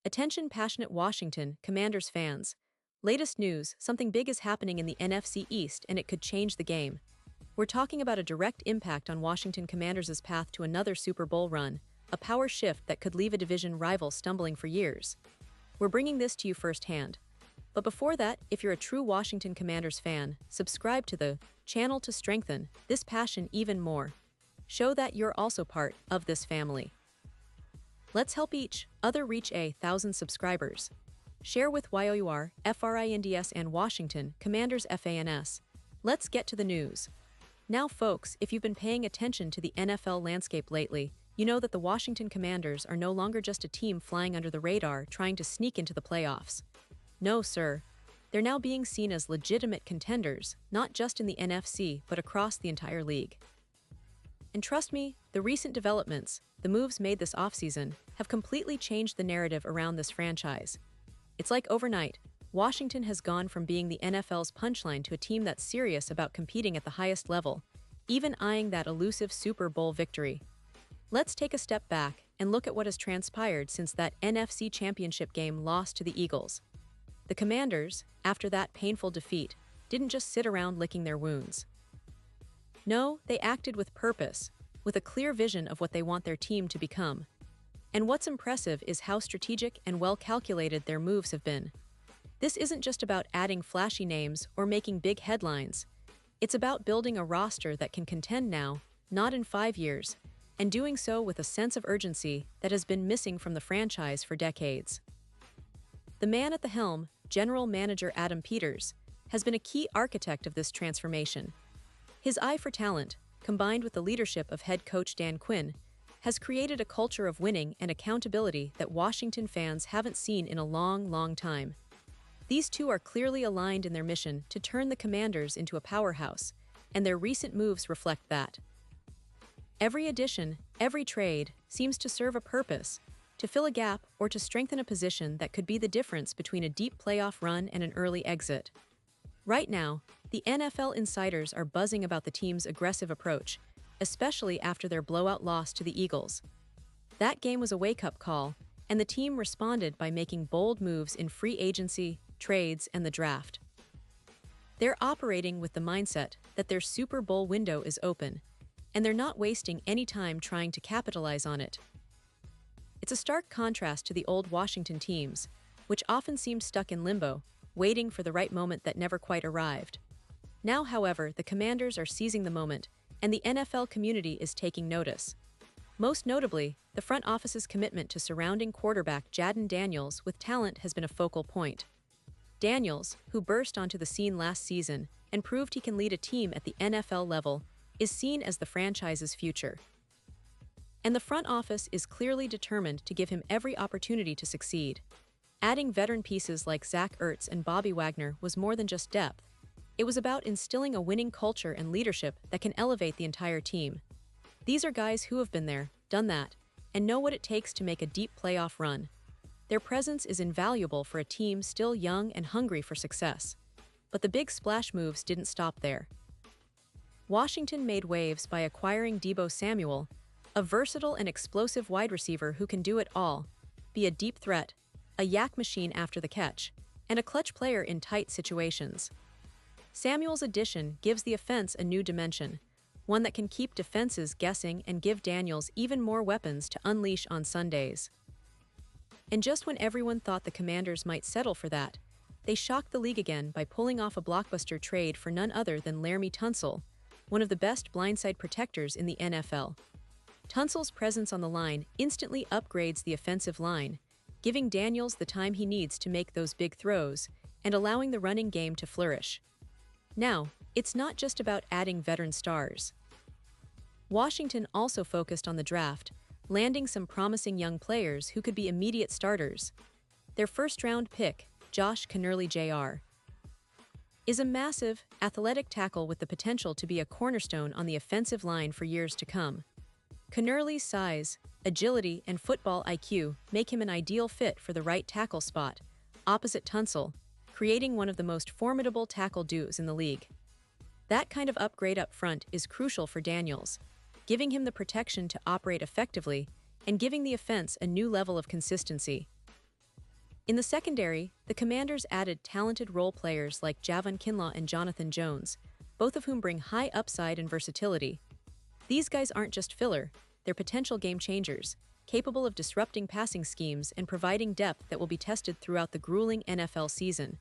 Attention passionate Washington Commanders fans. Latest news, something big is happening in the NFC East and it could change the game. We're talking about a direct impact on Washington Commanders' path to another Super Bowl run, a power shift that could leave a division rival stumbling for years. We're bringing this to you firsthand. But before that, if you're a true Washington Commanders fan, subscribe to the channel to strengthen this passion even more. Show that you're also part of this family. Let's help each other reach 1,000 subscribers. Share with YOUR, FRINDS and Washington Commanders FANS. Let's get to the news. Now folks, if you've been paying attention to the NFL landscape lately, you know that the Washington Commanders are no longer just a team flying under the radar trying to sneak into the playoffs. No, sir. They're now being seen as legitimate contenders, not just in the NFC, but across the entire league. And trust me, the recent developments, the moves made this offseason, have completely changed the narrative around this franchise. It's like overnight, Washington has gone from being the NFL's punchline to a team that's serious about competing at the highest level, even eyeing that elusive Super Bowl victory. Let's take a step back and look at what has transpired since that NFC Championship game loss to the Eagles. The Commanders, after that painful defeat, didn't just sit around licking their wounds. No, they acted with purpose, with a clear vision of what they want their team to become. And what's impressive is how strategic and well-calculated their moves have been. This isn't just about adding flashy names or making big headlines. It's about building a roster that can contend now, not in 5 years, and doing so with a sense of urgency that has been missing from the franchise for decades. The man at the helm, General Manager Adam Peters, has been a key architect of this transformation. His eye for talent, combined with the leadership of head coach Dan Quinn, has created a culture of winning and accountability that Washington fans haven't seen in a long, long time. These two are clearly aligned in their mission to turn the Commanders into a powerhouse, and their recent moves reflect that. Every addition, every trade, seems to serve a purpose, to fill a gap or to strengthen a position that could be the difference between a deep playoff run and an early exit. Right now, the NFL insiders are buzzing about the team's aggressive approach, especially after their blowout loss to the Eagles. That game was a wake-up call, and the team responded by making bold moves in free agency, trades, and the draft. They're operating with the mindset that their Super Bowl window is open, and they're not wasting any time trying to capitalize on it. It's a stark contrast to the old Washington teams, which often seemed stuck in limbo, waiting for the right moment that never quite arrived. Now, however, the Commanders are seizing the moment, and the NFL community is taking notice. Most notably, the front office's commitment to surrounding quarterback Jayden Daniels with talent has been a focal point. Daniels, who burst onto the scene last season and proved he can lead a team at the NFL level, is seen as the franchise's future. And the front office is clearly determined to give him every opportunity to succeed. Adding veteran pieces like Zach Ertz and Bobby Wagner was more than just depth. It was about instilling a winning culture and leadership that can elevate the entire team. These are guys who have been there, done that, and know what it takes to make a deep playoff run. Their presence is invaluable for a team still young and hungry for success. But the big splash moves didn't stop there. Washington made waves by acquiring Deebo Samuel, a versatile and explosive wide receiver who can do it all, be a deep threat, a yak machine after the catch, and a clutch player in tight situations. Samuel's addition gives the offense a new dimension, one that can keep defenses guessing and give Daniels even more weapons to unleash on Sundays. And just when everyone thought the Commanders might settle for that, they shocked the league again by pulling off a blockbuster trade for none other than Laremy Tunsil, one of the best blindside protectors in the NFL. Tunsil's presence on the line instantly upgrades the offensive line, giving Daniels the time he needs to make those big throws and allowing the running game to flourish. Now, it's not just about adding veteran stars. Washington also focused on the draft, landing some promising young players who could be immediate starters. Their first-round pick, Josh Kennerly Jr., is a massive, athletic tackle with the potential to be a cornerstone on the offensive line for years to come. Kennerly's size, agility, and football IQ make him an ideal fit for the right tackle spot, opposite Tunsil, creating one of the most formidable tackle duos in the league. That kind of upgrade up front is crucial for Daniels, giving him the protection to operate effectively and giving the offense a new level of consistency. In the secondary, the Commanders added talented role players like Javon Kinlaw and Jonathan Jones, both of whom bring high upside and versatility. These guys aren't just filler, they're potential game changers, capable of disrupting passing schemes and providing depth that will be tested throughout the grueling NFL season.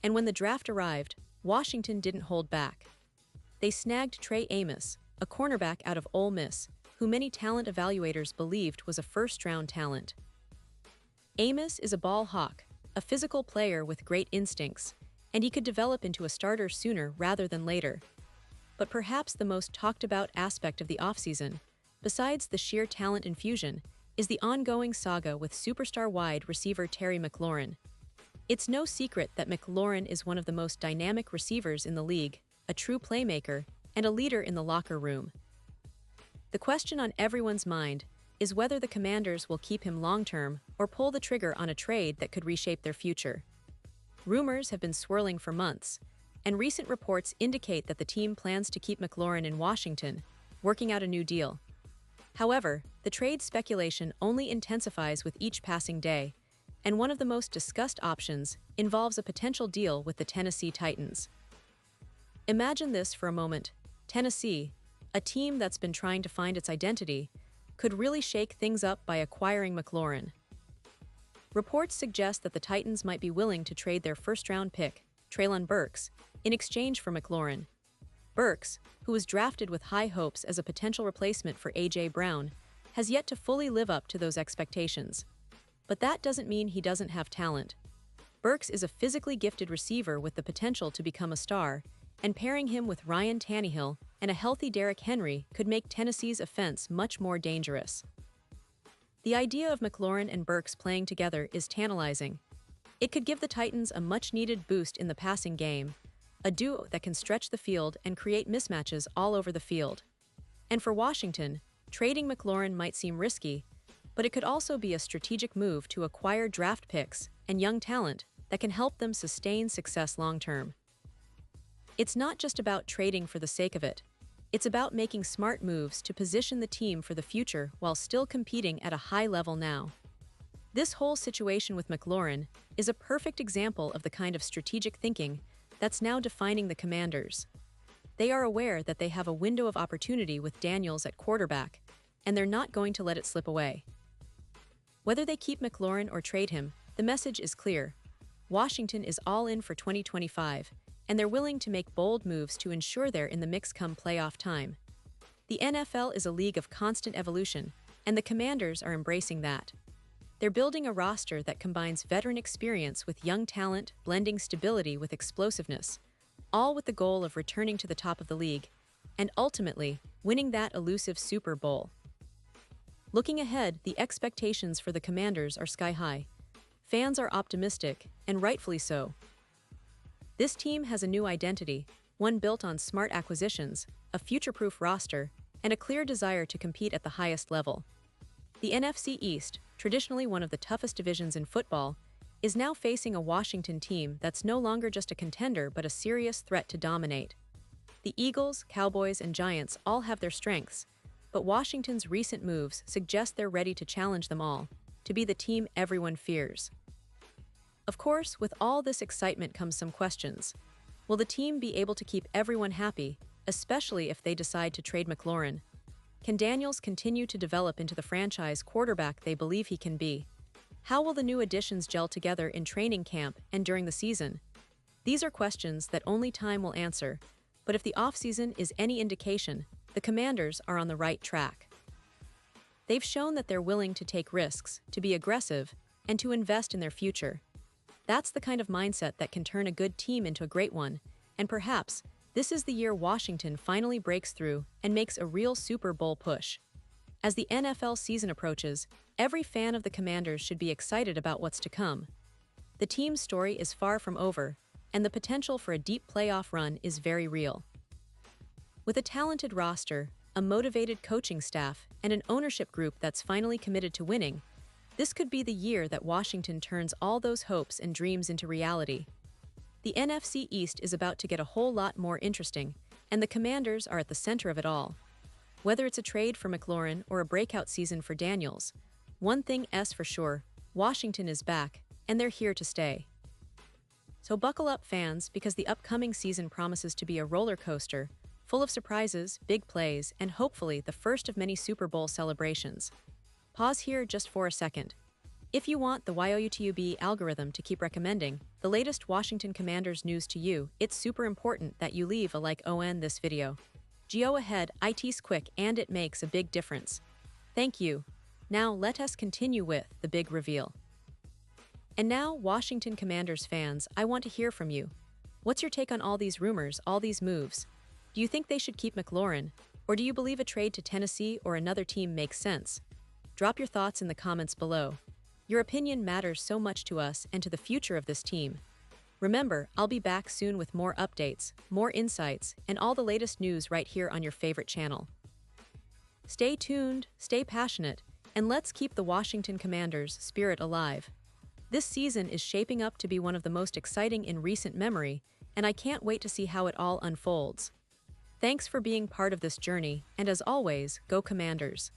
And when the draft arrived, Washington didn't hold back. They snagged Trey Amos, a cornerback out of Ole Miss, who many talent evaluators believed was a first-round talent. Amos is a ball hawk, a physical player with great instincts, and he could develop into a starter sooner rather than later. But perhaps the most talked-about aspect of the offseason, besides the sheer talent infusion, is the ongoing saga with superstar wide receiver Terry McLaurin. It's no secret that McLaurin is one of the most dynamic receivers in the league, a true playmaker, and a leader in the locker room. The question on everyone's mind is whether the Commanders will keep him long-term or pull the trigger on a trade that could reshape their future. Rumors have been swirling for months, and recent reports indicate that the team plans to keep McLaurin in Washington, working out a new deal. However, the trade speculation only intensifies with each passing day, and one of the most discussed options involves a potential deal with the Tennessee Titans. Imagine this for a moment. Tennessee, a team that's been trying to find its identity, could really shake things up by acquiring McLaurin. Reports suggest that the Titans might be willing to trade their first-round pick, Treylon Burks, in exchange for McLaurin. Burks, who was drafted with high hopes as a potential replacement for A.J. Brown, has yet to fully live up to those expectations. But that doesn't mean he doesn't have talent. Burks is a physically gifted receiver with the potential to become a star, and pairing him with Ryan Tannehill and a healthy Derrick Henry could make Tennessee's offense much more dangerous. The idea of McLaurin and Burks playing together is tantalizing. It could give the Titans a much-needed boost in the passing game, a duo that can stretch the field and create mismatches all over the field. And for Washington, trading McLaurin might seem risky, but it could also be a strategic move to acquire draft picks and young talent that can help them sustain success long-term. It's not just about trading for the sake of it. It's about making smart moves to position the team for the future while still competing at a high level now. This whole situation with McLaurin is a perfect example of the kind of strategic thinking that's now defining the Commanders. They are aware that they have a window of opportunity with Daniels at quarterback, and they're not going to let it slip away. Whether they keep McLaurin or trade him, the message is clear. Washington is all in for 2025, and they're willing to make bold moves to ensure they're in the mix come playoff time. The NFL is a league of constant evolution, and the Commanders are embracing that. They're building a roster that combines veteran experience with young talent, blending stability with explosiveness, all with the goal of returning to the top of the league, and ultimately, winning that elusive Super Bowl. Looking ahead, the expectations for the Commanders are sky-high. Fans are optimistic, and rightfully so. This team has a new identity, one built on smart acquisitions, a future-proof roster, and a clear desire to compete at the highest level. The NFC East, traditionally one of the toughest divisions in football, is now facing a Washington team that's no longer just a contender but a serious threat to dominate. The Eagles, Cowboys, and Giants all have their strengths, but Washington's recent moves suggest they're ready to challenge them all, to be the team everyone fears. Of course, with all this excitement comes some questions. Will the team be able to keep everyone happy, especially if they decide to trade McLaurin? Can Daniels continue to develop into the franchise quarterback they believe he can be? How will the new additions gel together in training camp and during the season? These are questions that only time will answer, but if the offseason is any indication, the Commanders are on the right track. They've shown that they're willing to take risks, to be aggressive, and to invest in their future. That's the kind of mindset that can turn a good team into a great one, and perhaps this is the year Washington finally breaks through and makes a real Super Bowl push. As the NFL season approaches, every fan of the Commanders should be excited about what's to come. The team's story is far from over, and the potential for a deep playoff run is very real. With a talented roster, a motivated coaching staff, and an ownership group that's finally committed to winning, this could be the year that Washington turns all those hopes and dreams into reality. The NFC East is about to get a whole lot more interesting, and the Commanders are at the center of it all. Whether it's a trade for McLaurin or a breakout season for Daniels, one thing is for sure, Washington is back, and they're here to stay. So buckle up, fans, because the upcoming season promises to be a roller coaster, full of surprises, big plays, and hopefully the first of many Super Bowl celebrations. Pause here just for a second. If you want the YouTube algorithm to keep recommending the latest Washington Commanders news to you, it's super important that you leave a like on this video. Go ahead, it's quick and it makes a big difference. Thank you. Now let us continue with the big reveal. And now, Washington Commanders fans, I want to hear from you. What's your take on all these rumors, all these moves? Do you think they should keep McLaurin, or do you believe a trade to Tennessee or another team makes sense? Drop your thoughts in the comments below. Your opinion matters so much to us and to the future of this team. Remember, I'll be back soon with more updates, more insights, and all the latest news right here on your favorite channel. Stay tuned, stay passionate, and let's keep the Washington Commanders' spirit alive. This season is shaping up to be one of the most exciting in recent memory, and I can't wait to see how it all unfolds. Thanks for being part of this journey, and as always, go Commanders!